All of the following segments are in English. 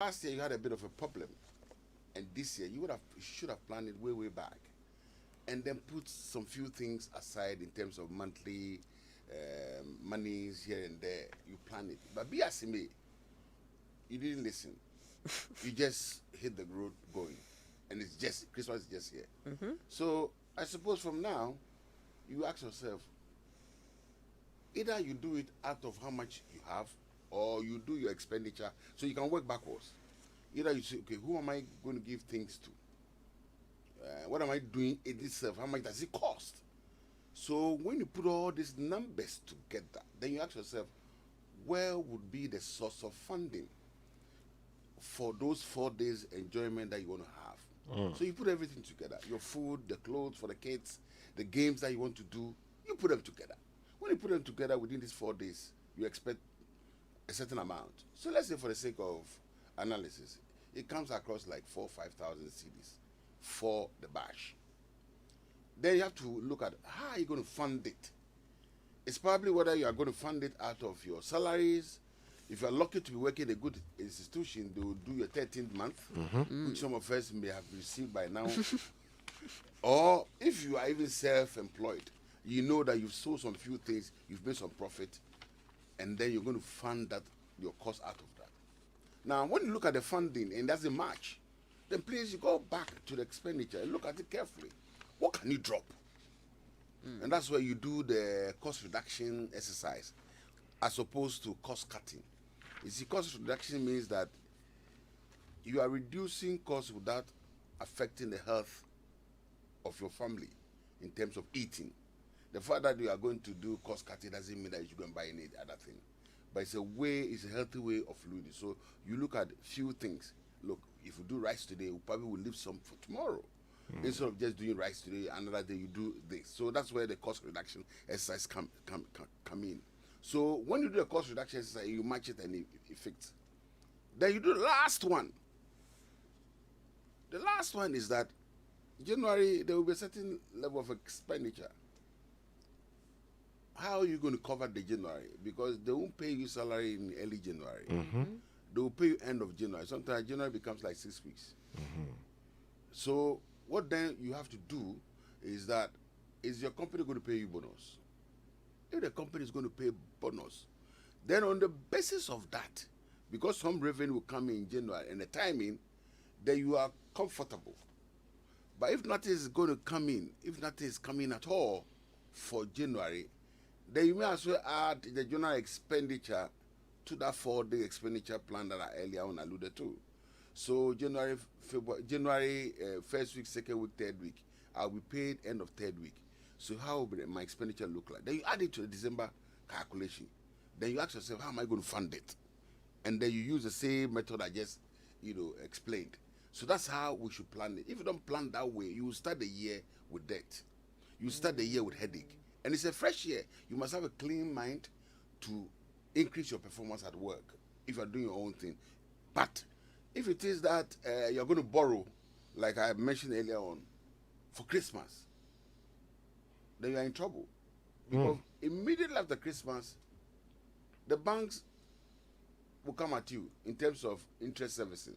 last year you had a bit of a problem, and this year you should have planned it way back, and then put some few things aside in terms of monthly monies here and there. You plan it, but be as it may, you didn't listen. You just hit the road going, and it's just Christmas is just here. So I suppose from now, you ask yourself, either you do it out of how much you have, or you do your expenditure so you can work backwards. Either you say, okay, who am I going to give things to? What am I doing in itself? How much does it cost? So when you put all these numbers together, then you ask yourself, where would be the source of funding for those 4 days enjoyment that you want to have? So you put everything together, your food, the clothes for the kids, the games that you want to do, you put them together. When you put them together within these 4 days, you expect a certain amount. So let's say for the sake of analysis, it comes across like 4,000 or 5,000 cedis for the bash. Then you have to look at how are you going to fund it. It's probably whether you are going to fund it out of your salaries. If you are lucky to be working in a good institution, they will do your 13th month, which some of us may have received by now. Or if you are even self-employed, you know that you've sold some few things, you've made some profit, and then you're going to fund that your cost out of that. Now, when you look at the funding and that's a match, then please you go back to the expenditure and look at it carefully. What can you drop? And that's where you do the cost reduction exercise as opposed to cost cutting. You see, cost reduction means that you are reducing costs without affecting the health of your family in terms of eating. The fact that you are going to do cost cutting doesn't mean that you should go and buy any other thing. But it's a healthy way of living. So you look at few things. Look, if you do rice today, we probably will leave some for tomorrow. Instead of just doing rice today, another day you do this. So that's where the cost reduction exercise come in. So when you do the cost reduction exercise, you match it and it fits. Then you do the last one. The last one is that January, there will be a certain level of expenditure. How are you going to cover the January? Because they won't pay you salary in early January. They will pay you end of January. Sometimes January becomes like 6 weeks. So what then you have to do is that, is your company going to pay you bonus? If the company is going to pay bonus, then on the basis of that, because some revenue will come in January and the timing, then you are comfortable. But if nothing is going to come in, if nothing is coming at all for January, then you may as well add the general expenditure to that 4-day expenditure plan that I earlier on alluded to. So January, February, January, first week, second week, third week, I'll be paid end of third week. So how will my expenditure look like? Then you add it to the December calculation. Then you ask yourself, how am I going to fund it? And then you use the same method I just, explained. So that's how we should plan it. If you don't plan that way, you will start the year with debt. You start the year with headache. And it's a fresh year. You must have a clean mind to increase your performance at work if you're doing your own thing. But if it is that you're going to borrow, like I mentioned earlier on, for Christmas, then you're in trouble. Because immediately after Christmas, the banks will come at you in terms of interest servicing.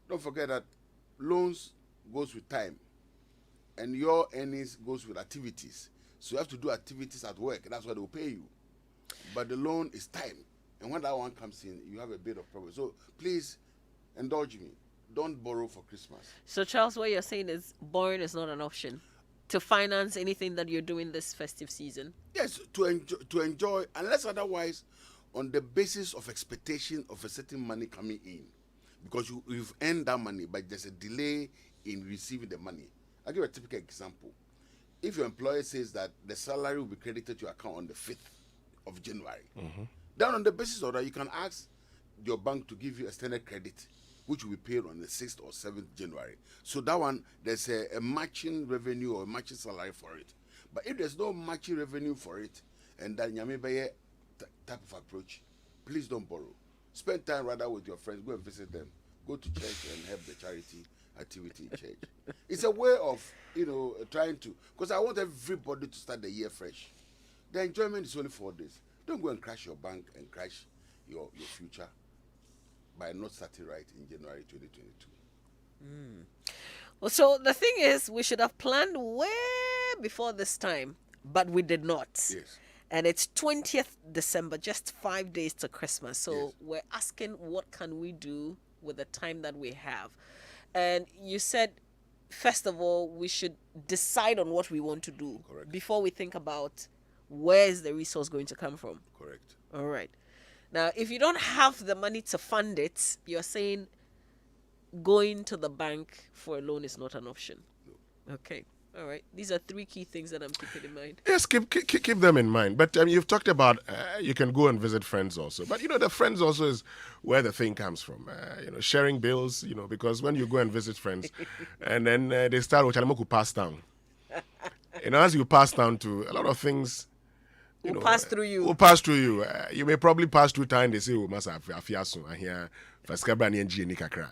Don't forget that loans goes with time, and your earnings goes with activities. So you have to do activities at work. That's why they'll pay you. But the loan is time. And when that one comes in, you have a bit of problem. So please indulge me. Don't borrow for Christmas. So, Charles, what you're saying is borrowing is not an option to finance anything that you're doing this festive season? Yes, to enjoy, unless otherwise on the basis of expectation of a certain money coming in. Because you've earned that money, but there's a delay in receiving the money. I'll give a typical example. If your employer says that the salary will be credited to your account on the 5th of January, then on the basis of that, you can ask your bank to give you extended credit, which will be paid on the 6th or 7th January. So that one, there's a matching revenue or matching salary for it. But if there's no matching revenue for it, and that Nyamebeye type of approach, please don't borrow. Spend time rather with your friends. Go and visit them. Go to church and help the charity activity in church. It's a way of, trying to, because I want everybody to start the year fresh. The enjoyment is only 4 days. Don't go and crash your bank and crash your future. by not starting right in January 2022. Well, so the thing is, we should have planned way before this time, but we did not. Yes. And it's 20th December, just 5 days to Christmas. So Yes. we're asking, what can we do with the time that we have? And you said, first of all, we should decide on what we want to do. Correct. Before we think about where is the resource going to come from. Correct. All right. Now, if you don't have the money to fund it, you're saying going to the bank for a loan is not an option. No. Okay. All right. These are 3 key things that I'm keeping in mind. Yes, keep them in mind. But you've talked about you can go and visit friends also. But, the friends also is where the thing comes from. Sharing bills, because when you go and visit friends and then they start with Chalamoku pass down. As you pass down to a lot of things, Will pass through you. Will pass through you. You may probably pass through time. They say, "Oh, must have afiaso and here faskabra ni enji ni kakra."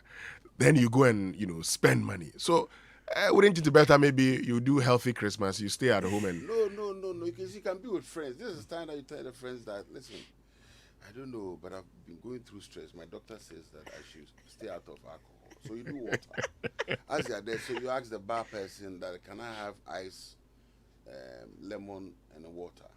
Then you go and spend money. So wouldn't it be better maybe you do healthy Christmas, you stay at home and No. Because you can be with friends. This is the time that you tell the friends that, listen, I don't know, but I've been going through stress. My doctor says that I should stay out of alcohol. So you do water. As you are there, so you ask the bar person that, can I have ice, lemon, and water?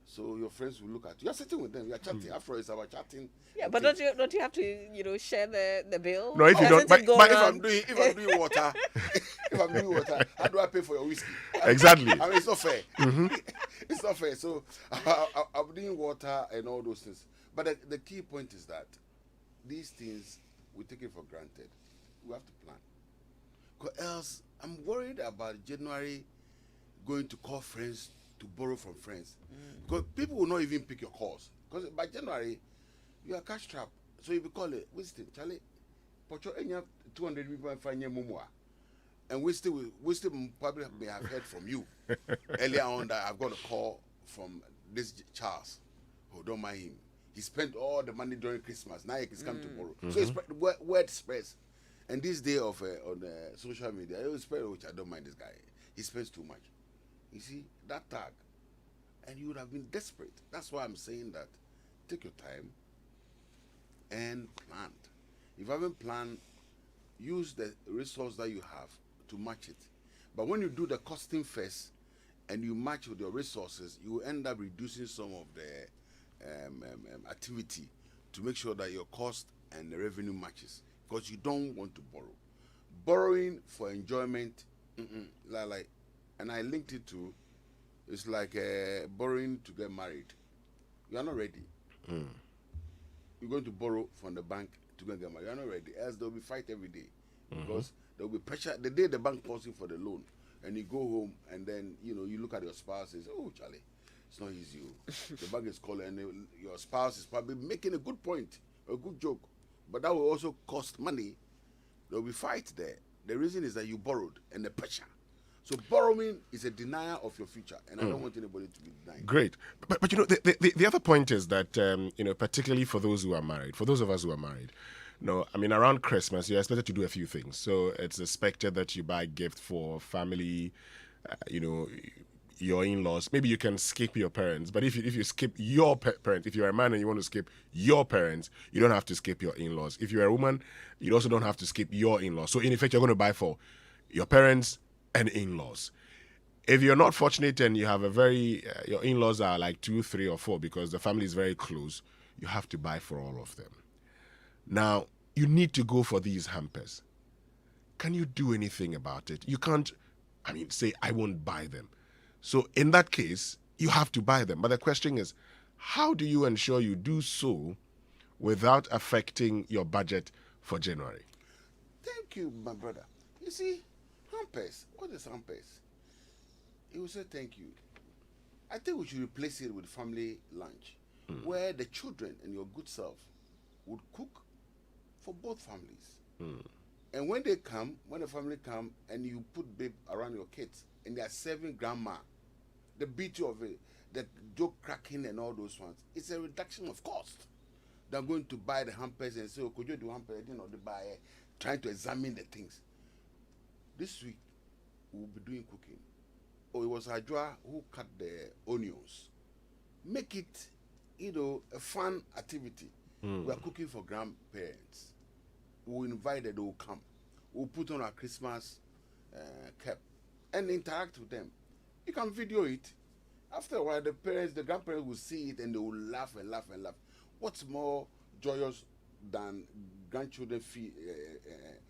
So your friends will look at you. You're sitting with them. You're chatting. After all, it's about chatting. Yeah, but don't you have to share the bill? No, if you don't- Doesn't it go but If around? I'm doing water, how do I pay for your whiskey? Exactly. I mean, it's not fair. It's not fair. So I'm doing water and all those things. But the key point is that these things we take it for granted. We have to plan. Because else, I'm worried about January going to call friends to borrow from friends. Because people will not even pick your calls. Because by January, you are cash trapped. So if you call it, Winston, Charlie, Pocho, and you have 200 people and find your Amoah. And Winston probably may have heard from you earlier on that I've got a call from this Charles. Oh, don't mind him. He spent all the money during Christmas. Now he's come to borrow. So it's word spreads. And this day of on social media, it will spread, which I don't mind this guy. He spends too much. You see, that tag. And you would have been desperate. That's why I'm saying that. Take your time and plan. If you haven't planned, use the resource that you have to match it. But when you do the costing first and you match with your resources, you will end up reducing some of the activity to make sure that your cost and the revenue matches. Because you don't want to borrow. Borrowing for enjoyment, and I linked it to, it's like borrowing to get married. You are not ready. You're going to borrow from the bank to go and get married. You are not ready. Else there will be fight every day. Because there will be pressure. The day the bank calls you for the loan, and you go home, and then you look at your spouse and say, "Oh, Charlie, it's not easy. The bank is calling, and your spouse is probably making a good point, a good joke, but that will also cost money. There will be fight there. The reason is that you borrowed and the pressure. So borrowing is a denier of your future, and I don't want anybody to be denying. Great. But the other point is that, particularly for those who are married, for those of us who are married, around Christmas, you're expected to do a few things. So it's expected that you buy gift for family, your in-laws. Maybe you can skip your parents, but if you skip your parents, if you're a man and you want to skip your parents, you don't have to skip your in-laws. If you're a woman, you also don't have to skip your in-laws. So in effect, you're going to buy for your parents and in-laws. If you're not fortunate and you have your in-laws are like 2, 3, or 4 because the family is very close, you have to buy for all of them. Now, you need to go for these hampers. Can you do anything about it? You can't, say, I won't buy them. So in that case, you have to buy them. But the question is, how do you ensure you do so without affecting your budget for January? Thank you, my brother. You see, hampers. What is hampers? He will say thank you. I think we should replace it with family lunch, where the children and your good self would cook for both families. And when the family come and you put babe around your kids and they are serving grandma, the beauty of it, the joke cracking and all those ones, it's a reduction of cost. They're going to buy the hampers and say, oh, could you do hampers? I didn't know they buy it. Trying to examine the things. This week, we'll be doing cooking. Oh, it was Ajwa who cut the onions. Make it, a fun activity. We are cooking for grandparents. We'll invite them, they will come. We'll put on our Christmas cap and interact with them. You can video it. After a while, the grandparents will see it and they will laugh and laugh and laugh. What's more joyous than grandchildren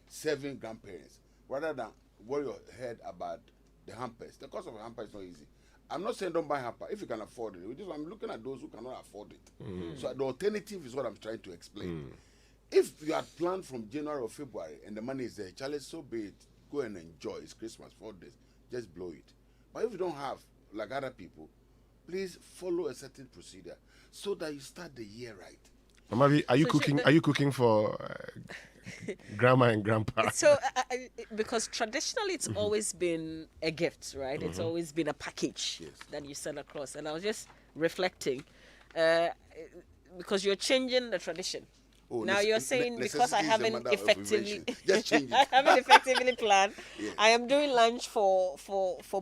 serving grandparents rather than worry your head about the hampers? The cost of a hamper is not easy. I'm not saying don't buy hamper if you can afford it. I'm looking at those who cannot afford it. So the alternative is what I'm trying to explain. If you had planned from January or February and the money is there, Charlie, so be it. Go and enjoy. It's Christmas, 4 days. Just blow it. But if you don't have, like other people, please follow a certain procedure so that you start the year right. Mamavi, are you cooking? Are you cooking for grandma and grandpa? So, because traditionally it's always been a gift, right? It's always been a package that you send across. And I was just reflecting, because you're changing the tradition. Oh, now you're saying because I haven't effectively just change I it. haven't effectively planned. I am doing lunch for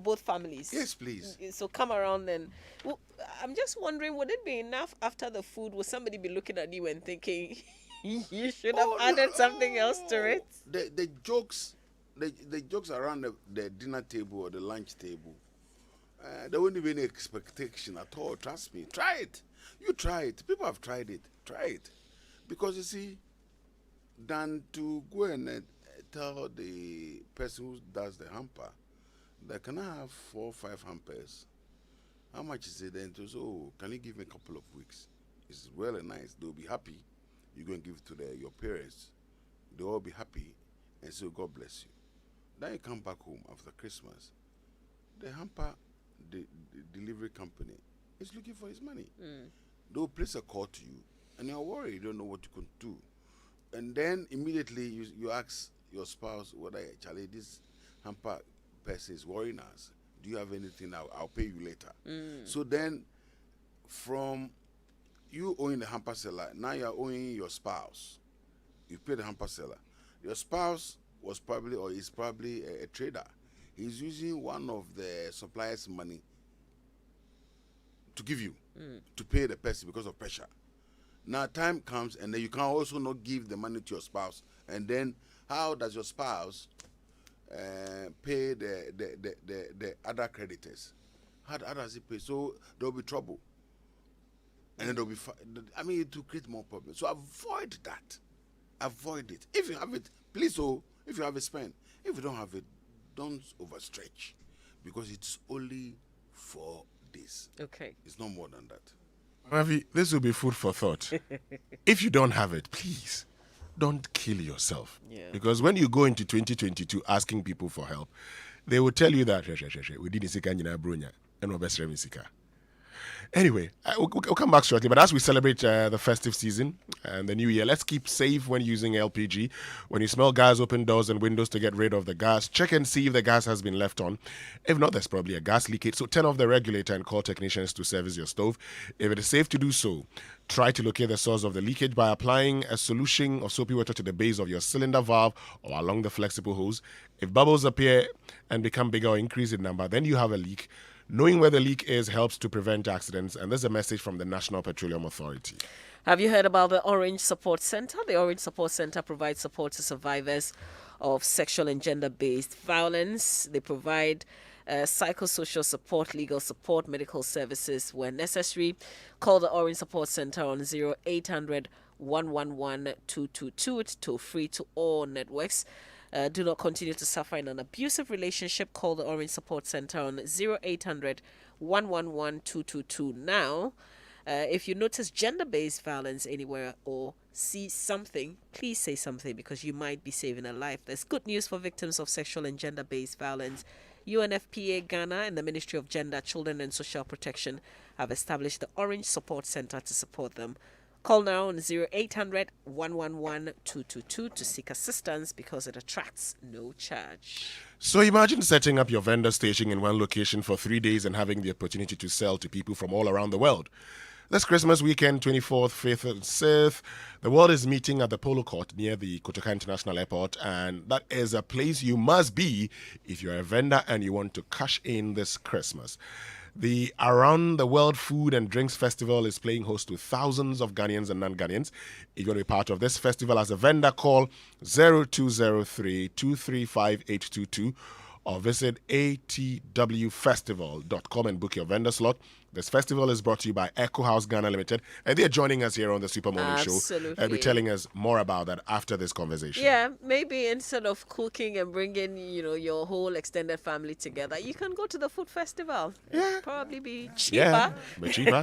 both families. Yes, please. So come around and I'm just wondering, would it be enough after the food? Will somebody be looking at you and thinking you should have added something else to it? The jokes around the dinner table or the lunch table, there wouldn't be any expectation at all. Trust me. Try it. You try it. People have tried it. Try it. Because you see, than to go and tell the person who does the hamper that can I have 4 or 5 hampers? How much is it? Then to say, oh, can you give me a couple of weeks? It's well and nice. They'll be happy. You're going to give it to your parents. They'll all be happy and say, God bless you. Then you come back home after Christmas. The hamper, the delivery company is looking for his money. They'll place a call to you. And you're worried, you don't know what you can do. And then immediately you ask your spouse whether, Charlie, this hamper person is worrying us. Do you have anything? I'll pay you later. So then from you owing the hamper seller, now you're owing your spouse. You pay the hamper seller. Your spouse was probably or is probably a trader. He's using one of the suppliers' money to give you, to pay the person because of pressure. Now time comes and then you can also not give the money to your spouse. And then how does your spouse pay the other creditors? How does he pay? So there'll be trouble. And then there'll be, it will create more problems. So avoid that. Avoid it. If you have it, please, if you have it, spend. If you don't have it, don't overstretch. Because it's only 4 days. Okay. It's no more than that. Mamavi, this will be food for thought. If you don't have it, please don't kill yourself. Yeah. Because when you go into 2022 asking people for help, they will tell you that we didn't see brunya and we Anyway, we'll come back shortly. But as we celebrate the festive season and the new year, let's keep safe when using LPG. When you smell gas, open doors and windows to get rid of the gas. Check and see if the gas has been left on. If not, there's probably a gas leakage. So turn off the regulator and call technicians to service your stove. If it is safe to do so, try to locate the source of the leakage by applying a solution of soapy water to the base of your cylinder valve or along the flexible hose. If bubbles appear and become bigger or increase in number, then you have a leak. Knowing where the leak is helps to prevent accidents, and there's a message from the National Petroleum Authority. Have you heard about the Orange Support Center? The Orange Support Center provides support to survivors of sexual and gender-based violence. They provide psychosocial support, legal support, medical services where necessary. Call the Orange Support Center on 0800 111 222. It's toll free to all networks. Do not continue to suffer in an abusive relationship. Call the Orange Support Center on 0800 111 222 now. If you notice gender-based violence anywhere or see something, please say something because you might be saving a life. There's good news for victims of sexual and gender-based violence. UNFPA Ghana and the Ministry of Gender, Children and Social Protection have established the Orange Support Center to support them. Call now on 0800 111 222 to seek assistance because it attracts no charge. So imagine setting up your vendor station in one location for 3 days and having the opportunity to sell to people from all around the world. This Christmas weekend, 24th, 5th, and 6th, the world is meeting at the Polo Court near the Kotoka International Airport, and that is a place you must be if you're a vendor and you want to cash in this Christmas. The Around the World Food and Drinks Festival is playing host to thousands of Ghanaians and non-Ghanaians. You're going to be part of this festival as a vendor. Call 0203-235-822 or visit atwfestival.com and book your vendor slot. This festival is brought to you by Echo House Ghana Limited, and they're joining us here on the Super Morning Show. Absolutely. They'll be telling us more about that after this conversation. Yeah, maybe instead of cooking and bringing, your whole extended family together, you can go to the food festival. Yeah. Probably be cheaper. Yeah, but cheaper.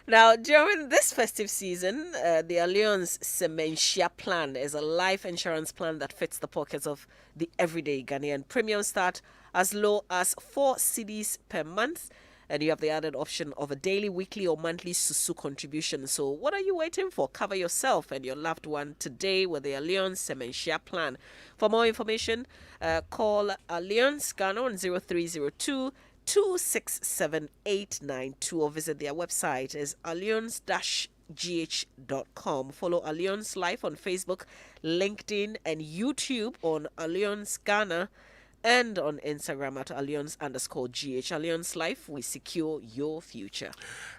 Now, during this festive season, the Allianz Sementia Plan is a life insurance plan that fits the pockets of the everyday Ghanaian. Premiums start as low as 4 cedis per month, and you have the added option of a daily, weekly, or monthly Susu contribution. So what are you waiting for? Cover yourself and your loved one today with the Allianz Sementia Plan. For more information, call Allianz Ghana on 0302 267-892 or visit their website is allianz-gh.com. Follow Allianz Life on Facebook, LinkedIn, and YouTube on Allianz Ghana and on Instagram at Allianz_GH. Allianz Life, we secure your future.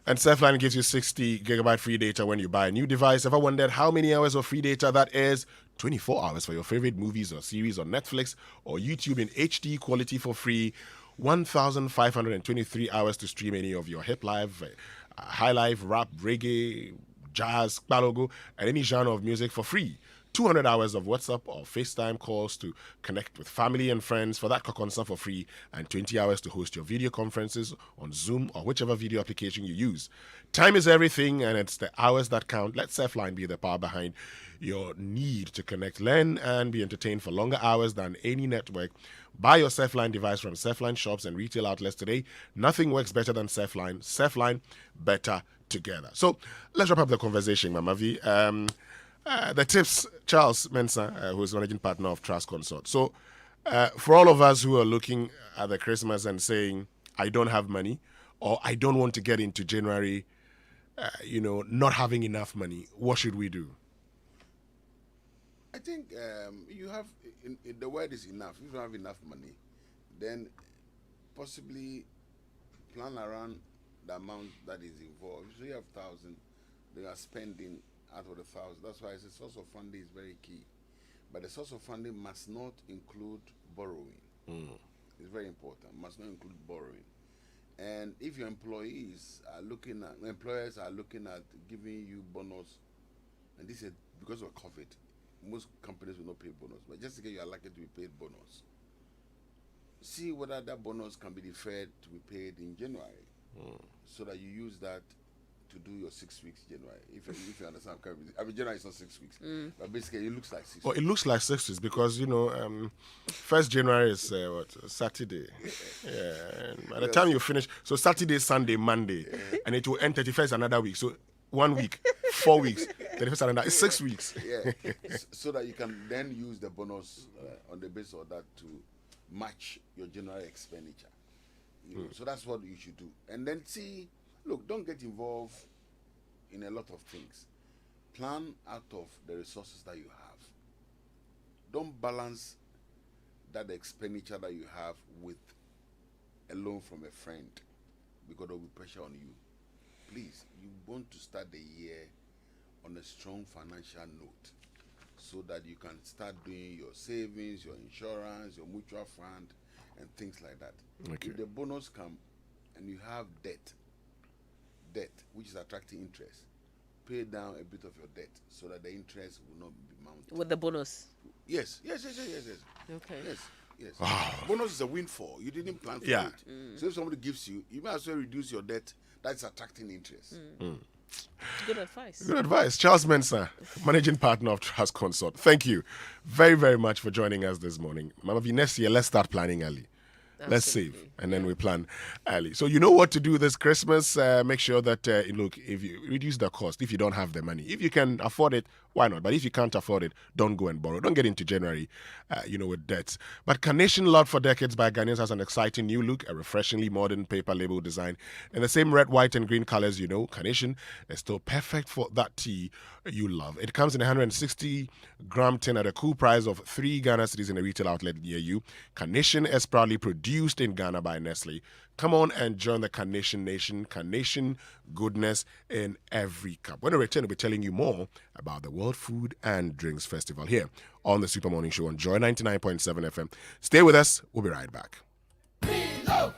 And Surfline gives you 60 gigabyte free data when you buy a new device. Ever wondered how many hours of free data that is? 24 hours for your favorite movies or series on Netflix or YouTube in HD quality for free. 1,523 hours to stream any of your hip life, high life, rap, reggae, jazz, balogo, and any genre of music for free. 200 hours of WhatsApp or FaceTime calls to connect with family and friends for that concert for free, and 20 hours to host your video conferences on Zoom or whichever video application you use. Time is everything, and it's the hours that count. Let Surfline be the power behind your need to connect, learn, and be entertained for longer hours than any network. Buy your Surfline device from Surfline shops and retail outlets today. Nothing works better than Surfline. Surfline, better together. So let's wrap up the conversation, Mamavi. The tips, Charles Mensah, who is managing partner of Trust Consort. So for all of us who are looking at the Christmas and saying, I don't have money, or I don't want to get into January, not having enough money, what should we do? I think you have, the word is enough. If you don't have enough money, then possibly plan around the amount that is involved. So you have 1,000, they are spending out of the 1,000. That's why the source of funding is very key. But the source of funding must not include borrowing. It's very important. Must not include borrowing. And if your employers are looking at giving you bonus, and this is because of COVID, most companies will not pay bonus, but just in case you are likely to be paid bonus, see whether that bonus can be deferred to be paid in January, so that you use that to do your 6 weeks January. If you understand, January is not 6 weeks, but basically it looks like 6 weeks. Well, it looks like 6 weeks because 1st January is Saturday. Yeah, and by the time you finish, so Saturday, Sunday, Monday, and it will end 31st another week. So 1 week, 4 weeks, 31st another. It's 6 weeks. Yeah, so that you can then use the bonus on the basis of that to match your January expenditure. So that's what you should do, and then see. Look, don't get involved in a lot of things. Plan out of the resources that you have. Don't balance that expenditure that you have with a loan from a friend, because there will be pressure on you. Please, you want to start the year on a strong financial note so that you can start doing your savings, your insurance, your mutual fund, and things like that. Okay. If the bonus come and you have debt which is attracting interest, pay down a bit of your debt so that the interest will not be mounted. With the bonus? Yes. Okay. Yes. Wow. Bonus is a windfall. You didn't plan for it. So if somebody gives you might as well reduce your debt. That's attracting interest. Good advice. Good advice. Charles Mensah, managing partner of Trust Consort. Thank you very, very much for joining us this morning. Mamavi, next year, let's start planning early. Absolutely. Let's save, and then we plan early. So you know what to do this Christmas. Make sure that, look, if you reduce the cost, if you don't have the money. If you can afford it, why not? But if you can't afford it, don't go and borrow. Don't get into January, with debts. But Carnation, loved for decades by Ghanaians, has an exciting new look, a refreshingly modern paper label design. In the same red, white, and green colors, Carnation is still perfect for that tea you love. It comes in a 160-gram tin at a cool price of 3 Ghana cedis in a retail outlet near you. Carnation is proudly produced in Ghana by Nestle. Come on and join the Carnation Nation. Carnation goodness in every cup. When I return, we'll be telling you more about the World Food and Drinks Festival here on the Super Morning Show on Joy 99.7 FM. Stay with us. We'll be right back. Reload.